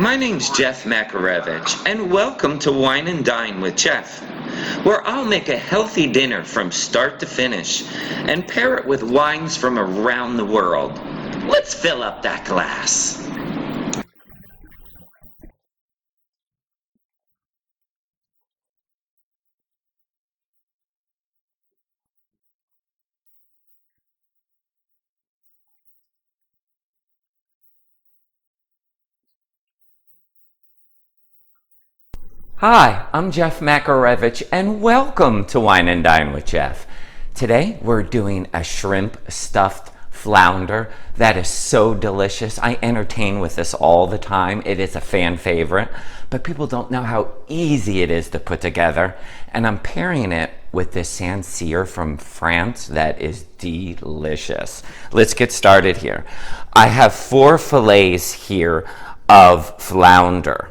My name's Jeff Makarevich, and welcome to Wine and Dine with Jeff, where I'll make a healthy dinner from start to finish and pair it with wines from around the world. Let's fill up that glass. Hi, I'm Jeff Makarevich, and welcome to Wine and Dine with Jeff. Today we're doing a shrimp stuffed flounder that is so delicious. I entertain with this all the time. It is a fan favorite, but people don't know how easy it is to put together. And I'm pairing it with this Sancerre from France that is delicious. Let's get started here. I have 4 fillets here of flounder.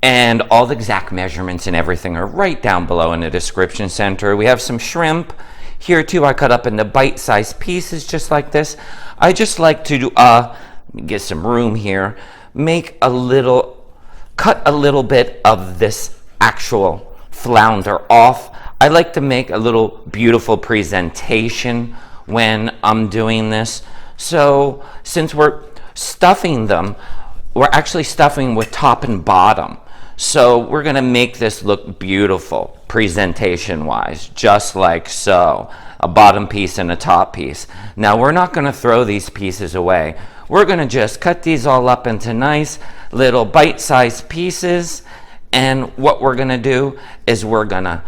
And all the exact measurements and everything are right down below in the description center. We have some shrimp here too. I cut up into bite-sized pieces just like this. I just like to get some room here, cut a little bit of this actual flounder off. I like to make a little beautiful presentation when I'm doing this. So since we're stuffing them, we're actually stuffing with top and bottom. So we're going to make this look beautiful presentation-wise, just like so. A bottom piece and a top piece. Now we're not going to throw these pieces away. We're going to just cut these all up into nice little bite-sized pieces. And what we're going to do is we're going to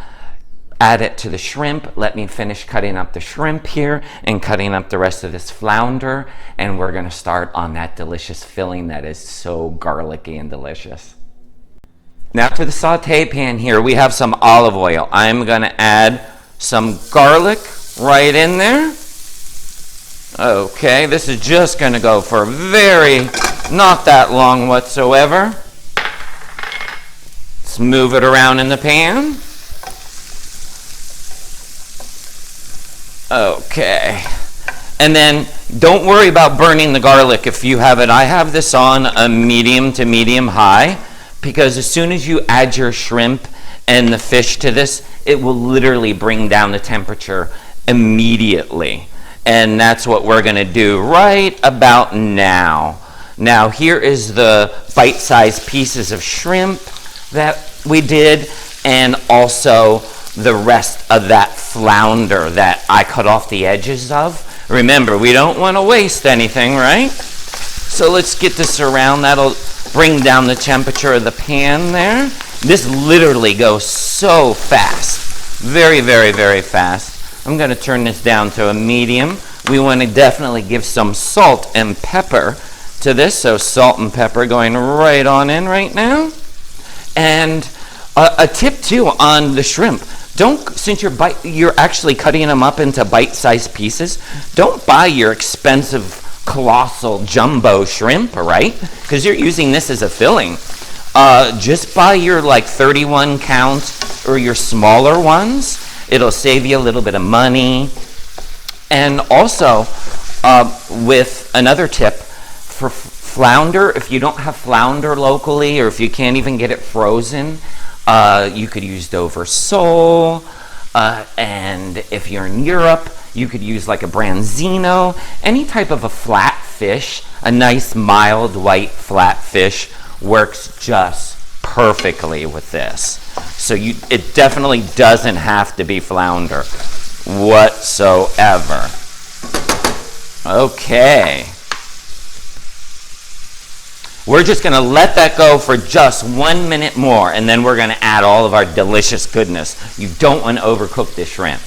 add it to the shrimp. Let me finish cutting up the shrimp here and cutting up the rest of this flounder. And we're going to start on that delicious filling that is so garlicky and delicious. Now to the saute pan here, we have some olive oil. I'm going to add some garlic right in there. Okay, this is just going to go for not that long whatsoever. Let's move it around in the pan. Okay. And then don't worry about burning the garlic if you have it. I have this on a medium to medium high, because as soon as you add your shrimp and the fish to this, it will literally bring down the temperature immediately. And that's what we're going to do right about now. Now here is the bite-sized pieces of shrimp that we did, and also the rest of that flounder that I cut off the edges of. Remember, we don't want to waste anything, right? So let's get this around. That'll bring down the temperature of the pan there. This literally goes so fast. Very, very, very fast. I'm going to turn this down to a medium. We want to definitely give some salt and pepper to this. So salt and pepper going right on in right now. And a tip too on the shrimp. Since you're actually cutting them up into bite-sized pieces, don't buy your expensive colossal jumbo shrimp, right? Because you're using this as a filling. Just buy your 31 count or your smaller ones. It'll save you a little bit of money. And also, with another tip, for flounder, if you don't have flounder locally, or if you can't even get it frozen, you could use Dover sole. And if you're in Europe, you could use like a branzino, any type of a flat fish. A nice mild white flat fish works just perfectly with this. So it definitely doesn't have to be flounder whatsoever. Okay. We're just going to let that go for just 1 minute more, and then we're going to add all of our delicious goodness. You don't want to overcook this shrimp.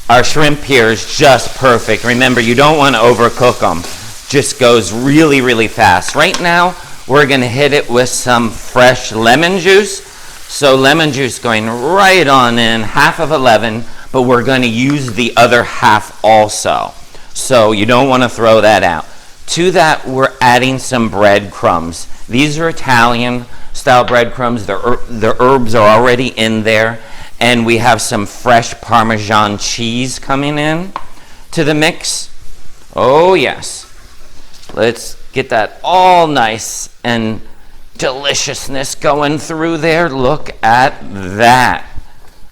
Our shrimp here is just perfect. Remember, you don't want to overcook them. Just goes really, really fast. Right now, we're going to hit it with some fresh lemon juice. So lemon juice going right on in, half of a lemon, but we're going to use the other half also. So you don't want to throw that out. To that, we're adding some breadcrumbs. These are Italian style breadcrumbs. The herbs are already in there. And we have some fresh Parmesan cheese coming in to the mix. Oh, yes. Let's Get that all nice and deliciousness going through there. Look at that.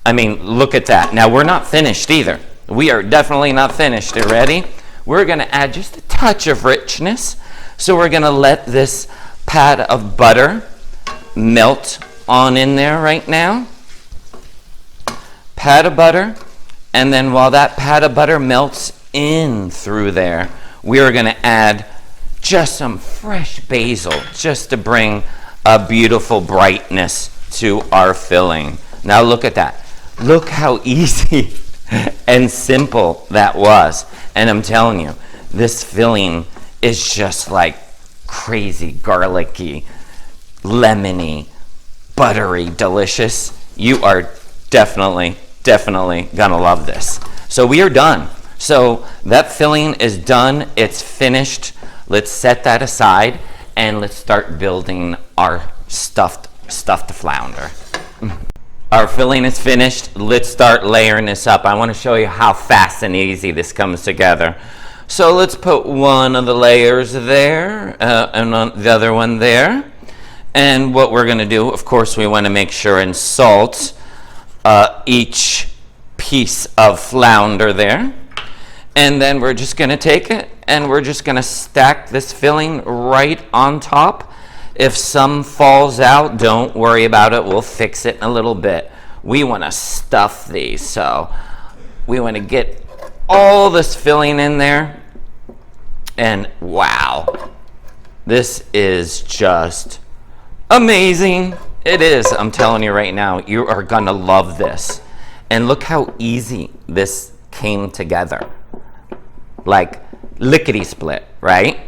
I mean, look at that. Now, we're not finished either. We are definitely not finished. You ready? We're going to add just a touch of richness. So we're going to let this pat of butter melt on in there right now. Pat of butter. And then while that pat of butter melts in through there, we are going to add just some fresh basil just to bring a beautiful brightness to our filling. Now look at that. Look how easy and simple that was. And I'm telling you, this filling is just like crazy garlicky, lemony, buttery, delicious. You are definitely gonna love this. So we are done. So that filling is done. It's finished. Let's set that aside and let's start building our stuffed flounder. Our filling is finished. Let's start layering this up. I want to show you how fast and easy this comes together. So let's put one of the layers there and the other one there. And what we're going to do, of course, we want to make sure and salt each piece of flounder there. And then we're just going to take it and we're just going to stack this filling right on top. If some falls out, don't worry about it. We'll fix it in a little bit. We want to stuff these, so we want to get all this filling in there. And wow, this is just amazing. It is. I'm telling you right now, you are going to love this. And look how easy this came together. Like lickety-split, right?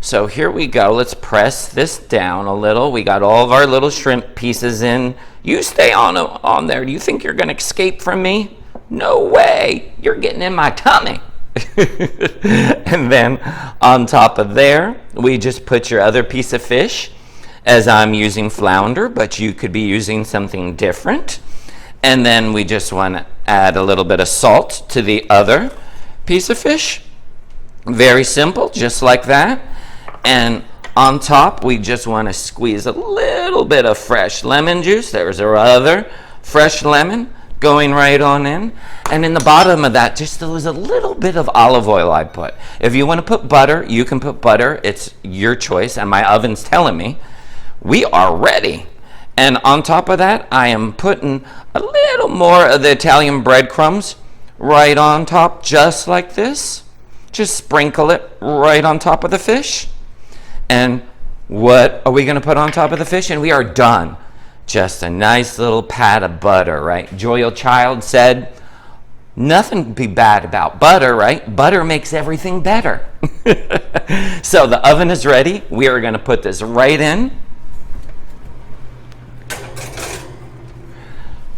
So here we go. Let's press this down a little. We got all of our little shrimp pieces in. You stay on there. Do you think you're going to escape from me? No way. You're getting in my tummy. And then on top of there, we just put your other piece of fish, as I'm using flounder, but you could be using something different. And then we just want to add a little bit of salt to the other piece of fish. Very simple, just like that. And on top, we just want to squeeze a little bit of fresh lemon juice. There's our other fresh lemon going right on in. And in the bottom of that, just there was a little bit of olive oil I put. If you want to put butter, you can put butter. It's your choice. And my oven's telling me we are ready. And on top of that, I am putting a little more of the Italian breadcrumbs right on top, just like this. Just sprinkle it right on top of the fish. And what are we going to put on top of the fish? And we are done. Just a nice little pat of butter, right? Joyal Child said, nothing could be bad about butter, right? Butter makes everything better. So the oven is ready. We are going to put this right in.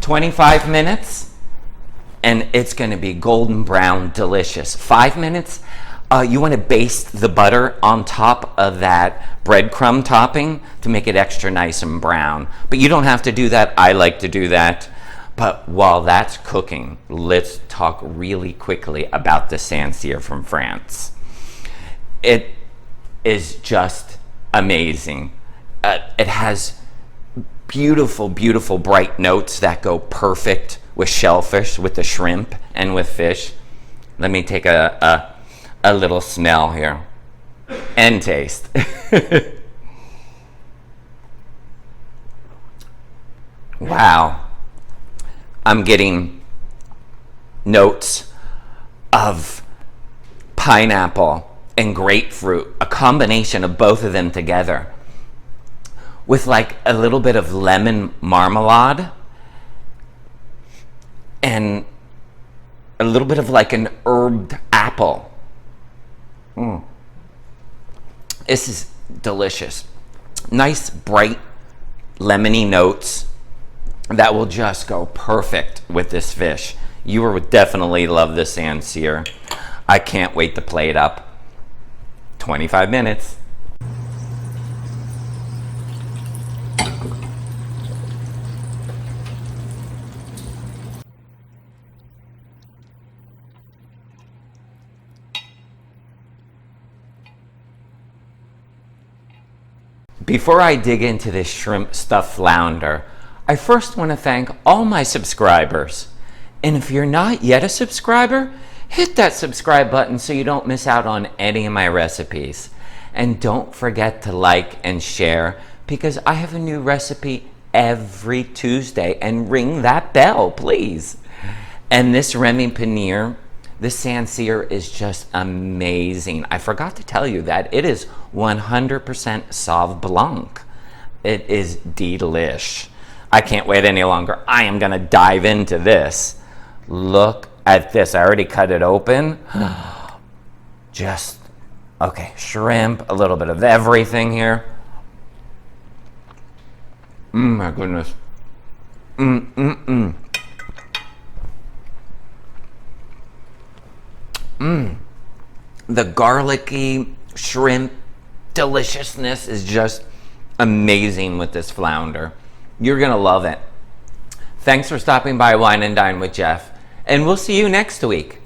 25 minutes. And it's going to be golden brown, delicious. 5 minutes. You want to baste the butter on top of that breadcrumb topping to make it extra nice and brown. But you don't have to do that. I like to do that. But while that's cooking, let's talk really quickly about the Sancerre from France. It is just amazing. It has beautiful, beautiful bright notes that go perfect with shellfish, with the shrimp, and with fish. Let me take a little smell here and taste. Wow. I'm getting notes of pineapple and grapefruit, a combination of both of them together, with like a little bit of lemon marmalade and a little bit of like an herbed apple. This is delicious. Nice, bright, lemony notes that will just go perfect with this fish. You will definitely love this Sancerre. I can't wait to plate up. 25 minutes. Before I dig into this shrimp stuffed flounder, I first want to thank all my subscribers. And if you're not yet a subscriber, hit that subscribe button so you don't miss out on any of my recipes. And don't forget to like and share, because I have a new recipe every Tuesday. And ring that bell, please. And this Remy Pannier, this Sancerre is just amazing. I forgot to tell you that it is 100% Sauve Blanc. It is delish. I can't wait any longer. I am gonna dive into this. Look at this. I already cut it open. Just, okay, shrimp, a little bit of everything here. My goodness. The garlicky shrimp deliciousness is just amazing with this flounder. You're gonna love it. Thanks for stopping by Wine and Dine with Jeff, and we'll see you next week.